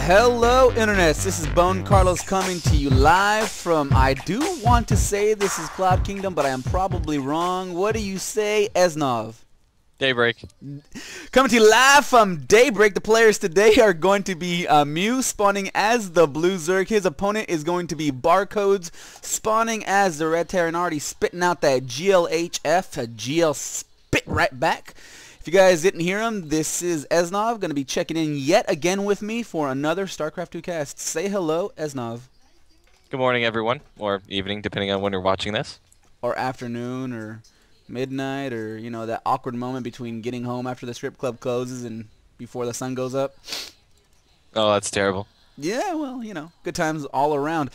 Hello internets, this is BoneCarlos coming to you live from, I do want to say this is Cloud Kingdom, but I am probably wrong. What do you say, Esnov? Daybreak. Coming to you live from Daybreak. The players today are going to be Mew spawning as the Blue Zerg. His opponent is going to be Barcodes spawning as the Red Terran, already spitting out that GLHF, a GL spit right back. If you guys didn't hear him, this is Esnov, going to be checking in yet again with me for another StarCraft 2 cast. Say hello, Esnov. Good morning, everyone, or evening, depending on when you're watching this. Or afternoon, or midnight, or, you know, that awkward moment between getting home after the strip club closes and before the sun goes up. Oh, that's terrible. Yeah, well, you know, good times all around.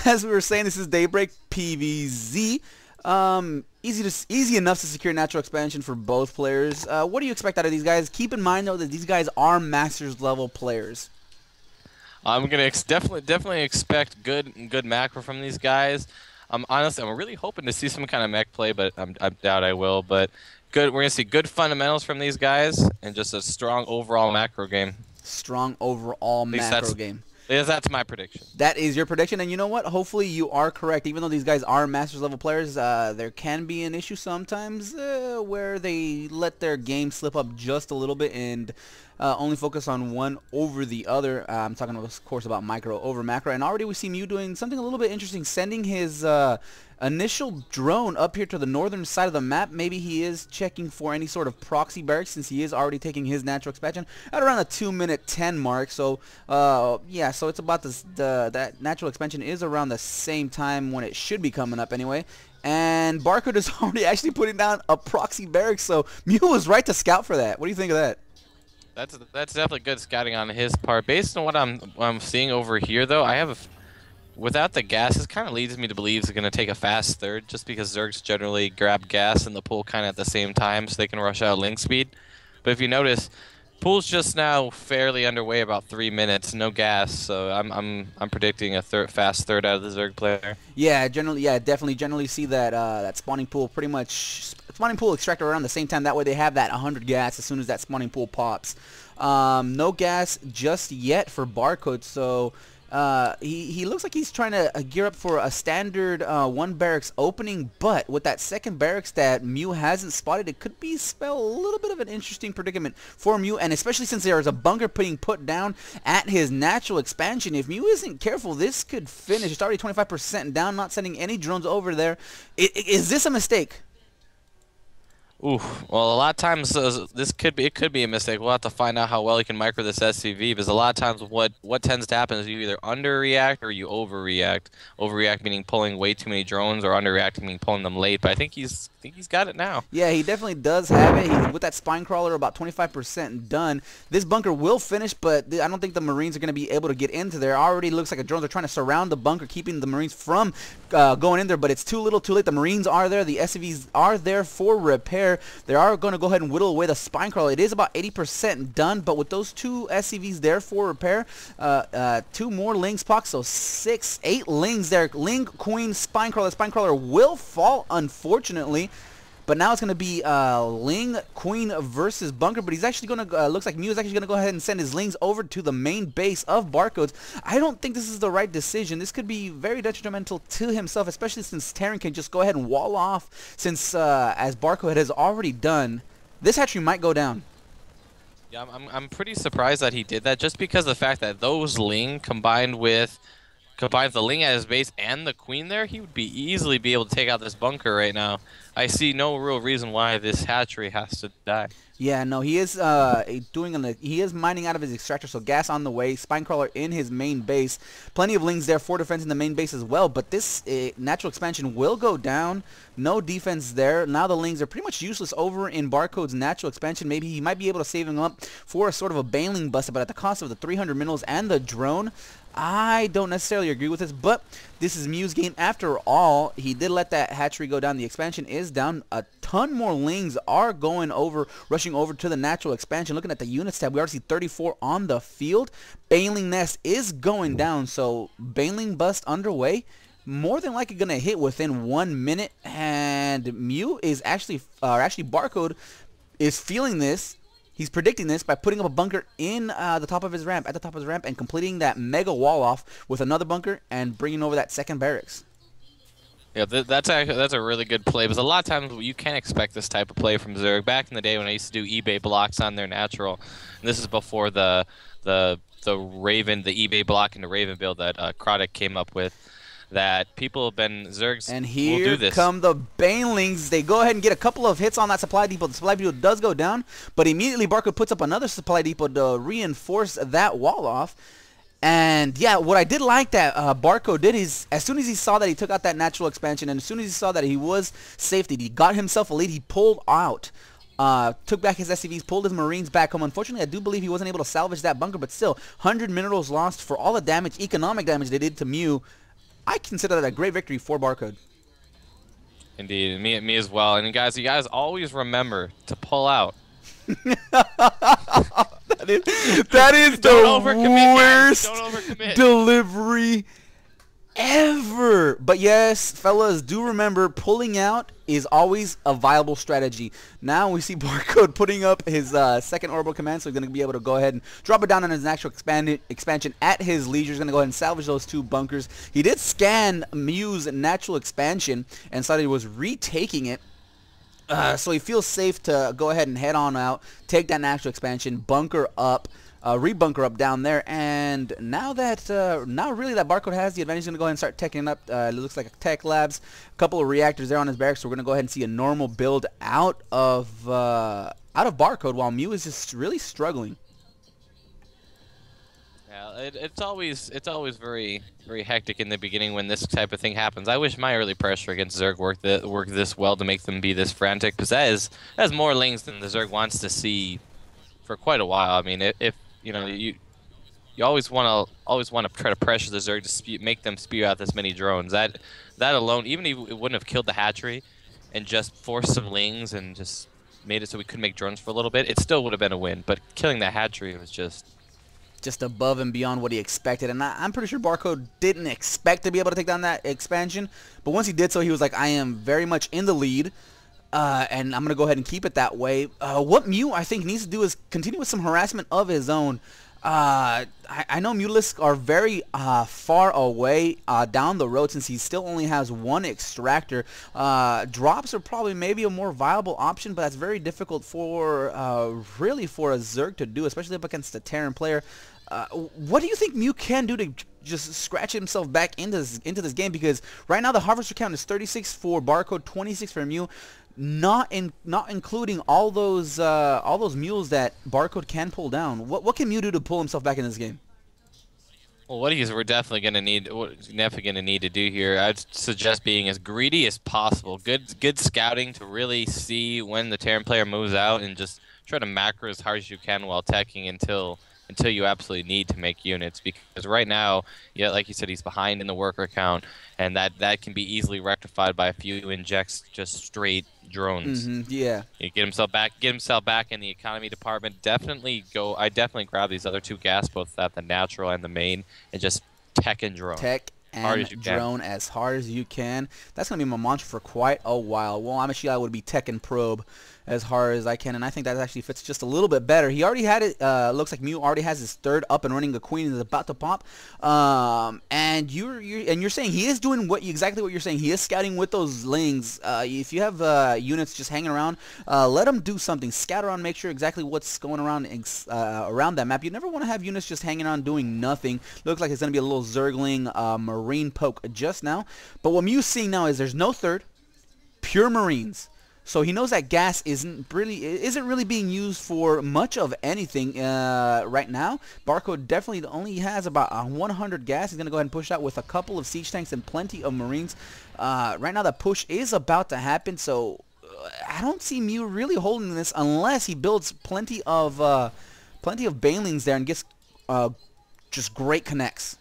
As we were saying, this is Daybreak PvZ. Easy enough to secure natural expansion for both players. What do you expect out of these guys? Keep in mind though that these guys are Masters level players. I'm gonna definitely expect good macro from these guys. Honestly, I'm really hoping to see some kind of mech play, but I doubt I will. But good, we're gonna see good fundamentals from these guys and just a strong overall macro game. Strong overall macro game. That's my prediction. That is your prediction, and you know what? Hopefully you are correct. Even though these guys are Masters level players, there can be an issue sometimes where they let their game slip up just a little bit and only focus on one over the other. I'm talking, of course, about micro over macro. And already we see Mew doing something a little bit interesting, sending his initial drone up here to the northern side of the map. Maybe he is checking for any sort of proxy barracks since he is already taking his natural expansion at around the 2-minute 10 mark. So yeah, so it's about this, that natural expansion is around the same time when it should be coming up anyway. And Barcode is already actually putting down a proxy barracks, so Mew was right to scout for that. What do you think of that? That's definitely good scouting on his part. Based on what I'm seeing over here, though, I have without the gas, this kind of leads me to believe he's going to take a fast third, just because Zergs generally grab gas in the pool kind of at the same time, so they can rush out link speed. But if you notice, pool's just now fairly underway, about 3 minutes, no gas. So I'm predicting a fast third out of the Zerg player. Yeah, definitely see that that spawning pool pretty much extractor around the same time. That way they have that 100 gas as soon as that spawning pool pops. No gas just yet for Barcode, so he looks like he's trying to gear up for a standard one barracks opening, but with that second barracks that Mew hasn't spotted, it could be spell a little bit of an interesting predicament for Mew, and especially since there is a bunker being put down at his natural expansion. If Mew isn't careful, this could finish. It's already 25% down, not sending any drones over there. Is this a mistake? Ooh, well, a lot of times it could be a mistake. We'll have to find out how well he can micro this SCV, because a lot of times what tends to happen is you either underreact or you overreact. Overreact meaning pulling way too many drones, or underreact meaning pulling them late. But I think he's got it now. Yeah, he definitely does have it. He's with that spine crawler about 25% done. This bunker will finish, but I don't think the Marines are going to be able to get into there. Already looks like the drones are trying to surround the bunker, keeping the Marines from going in there, but it's too little too late. The Marines are there. The SCVs are there for repair. They are going to go ahead and whittle away the spine crawler. It is about 80% done, but with those two SCVs there for repair, 2 more Lings pox, so 8 Lings there. Ling, Queen, spine crawler. Spine crawler will fall, unfortunately. But now it's going to be Ling, Queen versus Bunker. But he's actually going to, looks like Mew is actually going to go ahead and send his Lings over to the main base of Barcodes. I don't think this is the right decision. This could be very detrimental to himself, especially since Terran can just go ahead and wall off, since as Barcode has already done, this hatchery might go down. Yeah, I'm pretty surprised that he did that, just because of the fact that those Ling combined the Ling at his base and the Queen there, he would easily be able to take out this bunker right now. I see no real reason why this hatchery has to die. Yeah, no, he is he is mining out of his extractor, so gas on the way. Spine crawler in his main base. Plenty of Lings there for defense in the main base as well, but this natural expansion will go down. No defense there. Now the Lings are pretty much useless over in Barcode's natural expansion. Maybe he might be able to save them up for a sort of a bailing bust, but at the cost of the 300 minerals and the drone. I don't necessarily agree with this, but this is Mew's game after all. He did let that hatchery go down. The expansion is down. A ton more Lings are going over, rushing over to the natural expansion. Looking at the units tab, we already see 34 on the field. Bailing nest is going down, so bailing bust underway. More than likely going to hit within 1 minute, and Mew is actually Barcode is feeling this. He's predicting this by putting up a bunker in the top of his ramp, and completing that mega wall off with another bunker and bringing over that second barracks. Yeah, that's a really good play. Because a lot of times you can't expect this type of play from Zerg. Back in the day when I used to do eBay blocks on their natural, and this is before the Raven, the eBay block and the Raven build that Krodek came up with, that people have been Zergs and will do this. Here come the Banelings. They go ahead and get a couple of hits on that supply depot. The supply depot does go down, but immediately Barcode puts up another supply depot to reinforce that wall off. And yeah, what I did like that Barcode did is, as soon as he saw that he took out that natural expansion, and as soon as he saw that he was safety, he got himself a lead, he pulled out. Took back his SCVs, pulled his Marines back home. Unfortunately, I do believe he wasn't able to salvage that bunker, but still, 100 minerals lost for all the damage, economic damage they did to Mew. I consider that a great victory for Barcode. Indeed, me as well. And guys, you guys always remember to pull out. that is the worst delivery ever. But yes, fellas, do remember, pulling out is always a viable strategy. Now we see Barcode putting up his second orbital command, so he's going to be able to go ahead and drop it down on his natural expansion at his leisure. He's going to go ahead and salvage those 2 bunkers. He did scan Mew's natural expansion and saw that he was retaking it. So he feels safe to go ahead and head on out, take that natural expansion, bunker up, rebunker up down there, and now that now really that Barcode has the advantage, he's going to go ahead and start teching up. It looks like a tech labs, a couple of reactors there on his barracks. So we're going to go ahead and see a normal build out of Barcode, while Mew is just really struggling. Yeah, it's always very hectic in the beginning when this type of thing happens. I wish my early pressure against Zerg worked this well to make them be this frantic, because that has more lanes than the Zerg wants to see for quite a while. I mean, if you know, you always want to try to pressure the Zerg to make them spew out this many drones. That alone, even if it wouldn't have killed the hatchery and just forced some lings and just made it so we couldn't make drones for a little bit, it still would have been a win. But killing the hatchery was just above and beyond what he expected. And I'm pretty sure Barcode didn't expect to be able to take down that expansion, but once he did so, he was like, I am very much in the lead, and I'm going to go ahead and keep it that way. What Mew, I think, needs to do is continue with some harassment of his own. I know Mutalisks are very far away down the road, since he still only has 1 extractor. Drops are probably maybe a more viable option, but that's very difficult for really for a Zerg to do, especially up against a Terran player. What do you think Mew can do to just scratch himself back into this game? Because right now the harvester count is 36 for Barcode, 26 for Mew. Not including all those mules that Barcode can pull down. What can Mew do to pull himself back in this game? Well, we're definitely gonna need to do here, I'd suggest being as greedy as possible. Good scouting to really see when the Terran player moves out, and just try to macro as hard as you can while teching until you absolutely need to make units. Because right now, yeah, like you said, he's behind in the worker count, and that can be easily rectified by a few injects, just straight drones. Yeah. Get himself back in the economy department. I definitely grab these other 2 gas, both at the natural and the main, and just tech and drone. Tech and drone as hard as you can. That's going to be my mantra for quite a while. Well, I'm actually, I would be tech and probe as hard as I can, and I think that actually fits just a little bit better. He already had it. Looks like Mew already has his 3rd up and running. The Queen is about to pop, and you're saying he is doing exactly what you're saying. He is scouting with those lings. If you have units just hanging around, let them do something. Scout around, make sure exactly what's going around around that map. You never want to have units just hanging around doing nothing. Looks like it's going to be a little Zergling Marine poke just now. But what Mew's seeing now is there's no 3rd, pure Marines. So he knows that gas isn't really being used for much of anything right now. Barcode definitely only has about 100 gas. He's going to go ahead and push out with a couple of siege tanks and plenty of Marines. Right now the push is about to happen, so I don't see Mew really holding this unless he builds plenty of banelings there and gets just great connects.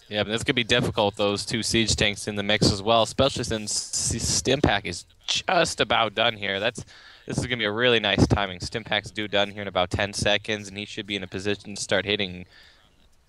Yeah, but this could be difficult, those 2 siege tanks in the mix as well, especially since Stimpack is just about done here. This is going to be a really nice timing. Stimpack's due done here in about 10 seconds, and he should be in a position to start hitting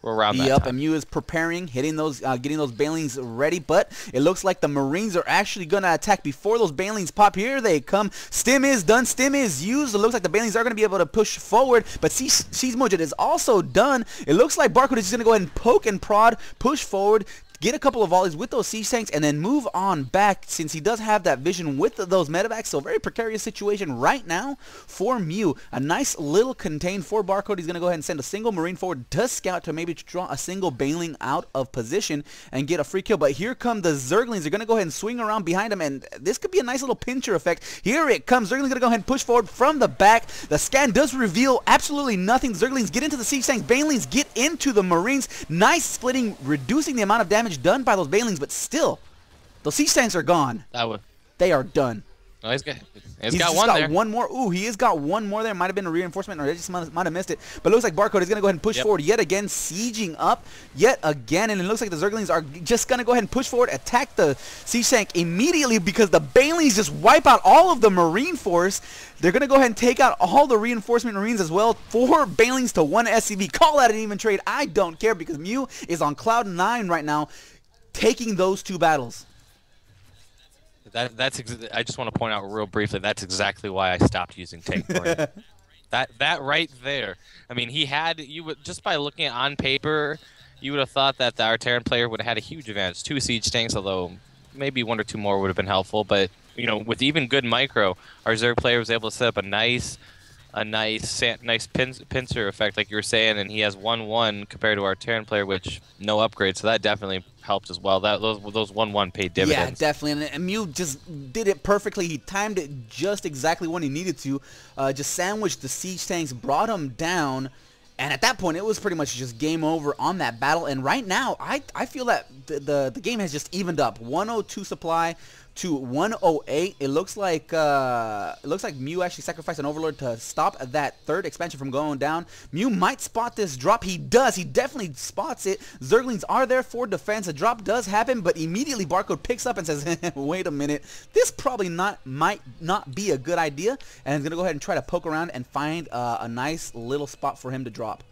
around that Yep, time. and Mew is preparing, hitting those, getting those Banelings ready, but it looks like the Marines are actually going to attack before those Banelings pop. Here they come. Stim is done. Stim is used. It looks like the Banelings are going to be able to push forward, but Siege Mojit is also done. It looks like Barcode is just going to go ahead and poke and prod, push forward, get a couple of volleys with those siege tanks, and then move on back since he does have that vision with those medevacs. So very precarious situation right now for Mew. A nice little contained for Barcode. He's going to go ahead and send a single Marine forward to scout to maybe draw a single Baneling out of position and get a free kill. But here come the Zerglings. They're going to go ahead and swing around behind him, and this could be a nice little pincher effect. Here it comes. Zerglings going to go ahead and push forward from the back. The scan does reveal absolutely nothing. Zerglings get into the siege tanks. Banelings get into the Marines. Nice splitting, reducing the amount of damage done by those Banelings, but still, those siege tanks are gone. They are done. No, he's got one more. Ooh, he has got one more there. Might have been a reinforcement, or they just might have missed it. But it looks like Barcode is going to go ahead and push forward yet again, sieging up yet again. And it looks like the Zerglings are just going to go ahead and push forward, attack the siege tank immediately because the Banelings just wipe out all of the Marine force. They're going to go ahead and take out all the reinforcement Marines as well. 4 Banelings to 1 SCV. Call that an even trade. I don't care because Mew is on cloud 9 right now, taking those 2 battles. I just want to point out real briefly, that's exactly why I stopped using tank for him. that right there. I mean, just by looking on paper, you would have thought that the Artarian player would have had a huge advantage. 2 siege tanks, although maybe 1 or 2 more would have been helpful. But you know, with even good micro, our Zerg player was able to set up a nice pincer effect, like you were saying, and he has 1-1 compared to our Terran player, which no upgrade, so that definitely helped as well. Those 1-1 paid dividends. Yeah, definitely, and Mew just did it perfectly. He timed it just exactly when he needed to. Just sandwiched the siege tanks, brought them down, and at that point, it was pretty much just game over on that battle. And right now, I feel that the game has just evened up. 102 supply to 108. It looks like Mew actually sacrificed an Overlord to stop that 3rd expansion from going down. Mew might spot this drop. He does. He definitely spots it. Zerglings are there for defense. A drop does happen, but immediately Barcode picks up and says, "Wait a minute. This probably might not be a good idea." And is gonna go ahead and try to poke around and find a nice little spot for him to drop.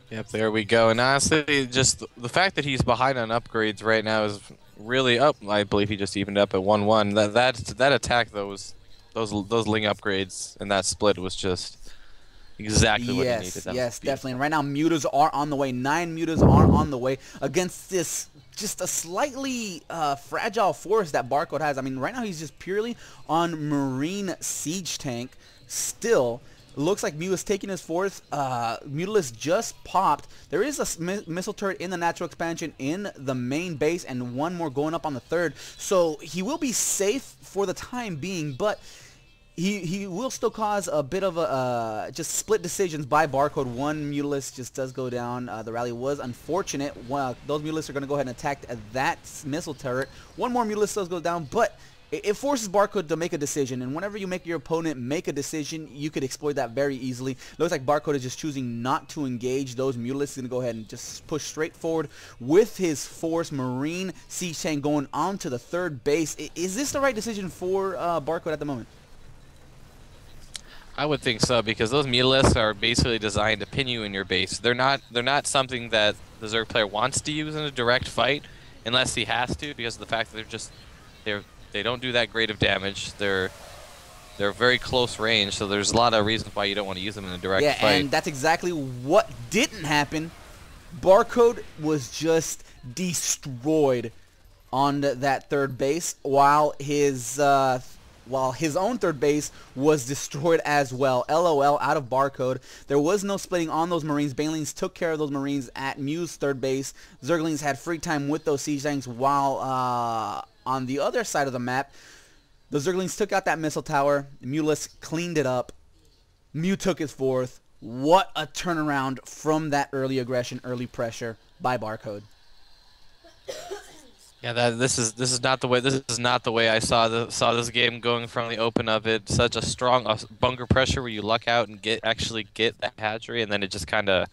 Yep, there we go. And honestly, just the fact that he's behind on upgrades right now is really up. I believe he just evened up at 1-1. That attack, those Ling upgrades and that split was just exactly what he needed. Yes, definitely. And right now, mutas are on the way. 9 mutas are on the way against this just a slightly fragile force that Barcode has. I mean, right now he's just purely on Marine siege tank still. Looks like Mew is taking his 4th. Mutalisk just popped. There is a missile turret in the natural expansion in the main base, and 1 more going up on the 3rd. So he will be safe for the time being, but he will still cause a bit of a just split decisions by Barcode. 1 Mutalisk just does go down. The rally was unfortunate. Those Mutalisks are going to go ahead and attack that missile turret. 1 more Mutalisk does go down, but it forces Barcode to make a decision, and whenever you make your opponent make a decision, you could exploit that very easily. Looks like Barcode is just choosing not to engage those Mutalisks. He's going to go ahead and just push straight forward with his force. Marine siege tank going on to the 3rd base. Is this the right decision for Barcode at the moment? I would think so, because those Mutalisks are basically designed to pin you in your base. They're not something that the Zerg player wants to use in a direct fight, unless he has to, because of the fact that they don't do that great of damage. They're very close range, so there's a lot of reasons why you don't want to use them in a direct fight. Yeah, and that's exactly what didn't happen. Barcode was just destroyed on that 3rd base, while his own 3rd base was destroyed as well. LOL out of Barcode. There was no splitting on those Marines. Banelings took care of those Marines at Mew's 3rd base. Zerglings had free time with those siege tanks, while on the other side of the map, the Zerglings took out that missile tower. Mutalisk cleaned it up. Mew took his 4th. What a turnaround from that early aggression, early pressure by Barcode. Yeah, this is not the way I saw this game going from the open of it. Such a strong bunker pressure where you luck out and actually get that hatchery, and then it just kind of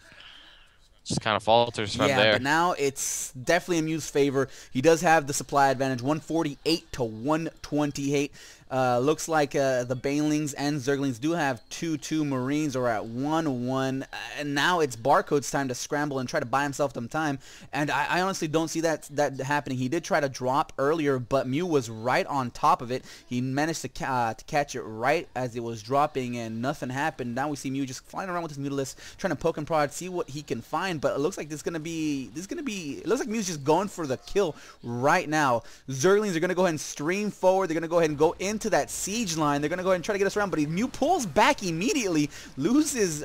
falters from there. Yeah, but now it's definitely in Mew's favor. He does have the supply advantage, 148 to 128. Looks like the Banelings and Zerglings do have 2-2 Marines, or at 1-1. And now it's Barcode's time to scramble and try to buy himself some time. And I honestly don't see that happening. He did try to drop earlier, but Mew was right on top of it. He managed to catch it right as it was dropping, and nothing happened. Now we see Mew just flying around with his Mutalisk, trying to poke and prod, see what he can find. But it looks like it looks like Mew's just going for the kill right now. Zerglings are going to go ahead and stream forward. They're going to go ahead and go into that siege line. They're going to go ahead and try to get us around, but Mew pulls back immediately, loses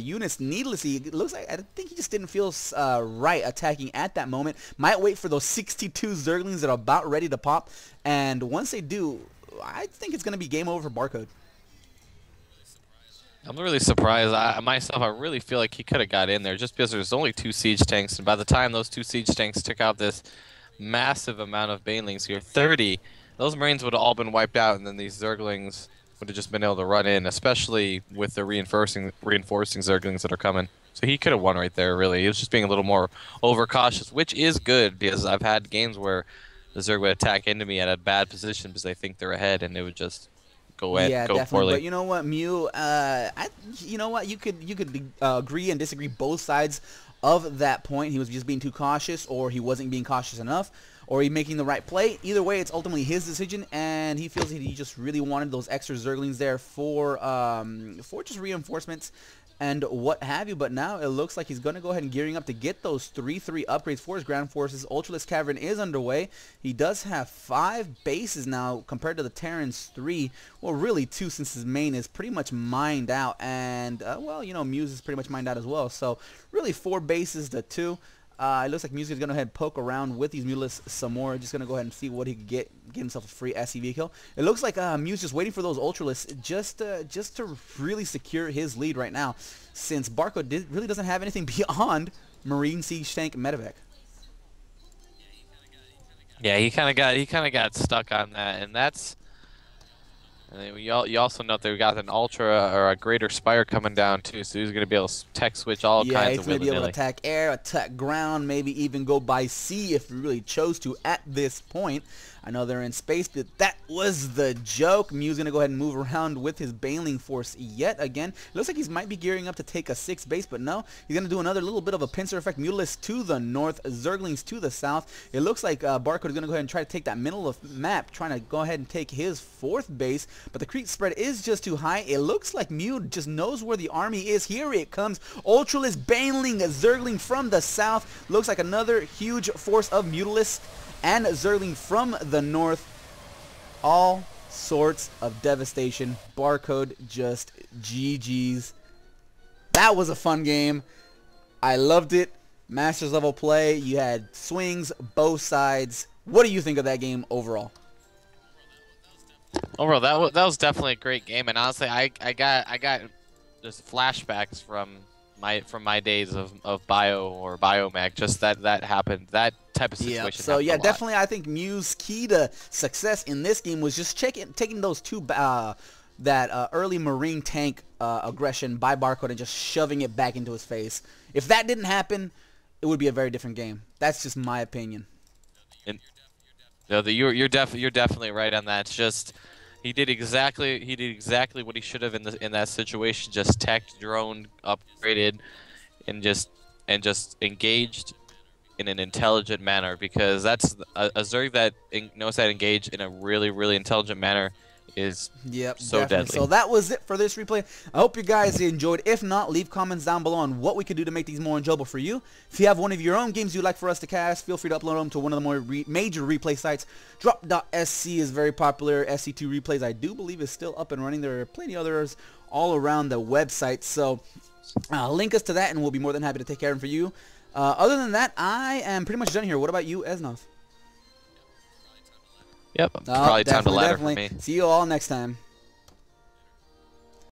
units needlessly. It looks like, I think he just didn't feel right attacking at that moment. Might wait for those 62 Zerglings that are about ready to pop, and once they do, I think it's going to be game over for Barcode. I'm really surprised. I really feel like he could have got in there just because there's only 2 siege tanks, and by the time those 2 siege tanks took out this massive amount of Banelings here, 30, those Marines would have all been wiped out, and then these Zerglings would have just been able to run in, especially with the reinforcing Zerglings that are coming. So he could have won right there, really. He was just being a little more overcautious, which is good, because I've had games where the Zerg would attack into me at a bad position because they think they're ahead, and it would just go definitely. poorly. But you know what, Mew? You know what? You could agree and disagree both sides of that point. He was just being too cautious, or he wasn't being cautious enough, or he making the right play. Either way, it's ultimately his decision, and he feels that he just really wanted those extra Zerglings there for just reinforcements and what have you. But now it looks like he's going to go ahead and gearing up to get those 3-3 upgrades for his ground forces. Ultralisk Cavern is underway. He does have 5 bases now compared to the Terran's 3. Well, really 2, since his main is pretty much mined out, and well, you know, Muse is pretty much mined out as well. So really 4 bases to 2. It looks like Muse is going to go ahead and poke around with these Mutalisks some more. Just going to go ahead and see what he can get himself a free SCV kill. It looks like Muse just waiting for those Ultralisks just to really secure his lead right now, since Barcode really doesn't have anything beyond Marine Siege Tank Medevac. Yeah, he kind of got stuck on that, and that's. And you also note that we got an Ultra or a Greater Spire coming down too, so he's going to be able to tech switch all kinds of willy-nilly. Yeah, he's going to be able to attack air, attack ground, maybe even go by sea if he really chose to at this point. I know they're in space, but that was the joke. Mew's going to go ahead and move around with his Baneling force yet again. It looks like he might be gearing up to take a 6th base, but no. He's going to do another little bit of a pincer effect. Mutalisk to the north, Zerglings to the south. It looks like Barcode is going to go ahead and try to take that middle of map, trying to go ahead and take his 4th base, but the creep spread is just too high. It looks like Mew just knows where the army is. Here it comes. Ultralisk Baneling, Zergling from the south. Looks like another huge force of Mutalisk and Zergling from the north. All sorts of devastation. Barcode just GG's. That was a fun game. I loved it. Masters level play. You had swings both sides. What do you think of that game overall? Overall, that was definitely a great game, and honestly, I got just flashbacks from my days of Bio or Biomag. Just that happened. That type of situation. Yeah. So yeah, definitely, I think Mew's key to success in this game was just taking those 2 early Marine tank aggression by Barcode and just shoving it back into his face. If that didn't happen, it would be a very different game. That's just my opinion. And no, you're definitely right on that. It's just he did exactly what he should have in that situation. Just tech, drone, upgraded, and just engaged in an intelligent manner, because that's a Zerg that knows how to engage in a really intelligent manner is so deadly. So that was it for this replay. I hope you guys enjoyed. If not, leave comments down below on what we could do to make these more enjoyable for you. If you have one of your own games you'd like for us to cast, feel free to upload them to one of the more major replay sites. Drop.sc is very popular. SC2 Replays, I do believe, is still up and running. There are plenty others all around the website. So link us to that, and we'll be more than happy to take care of them for you. Other than that, I am pretty much done here. What about you, Esnov? Yep, probably time to ladder for me. See you all next time.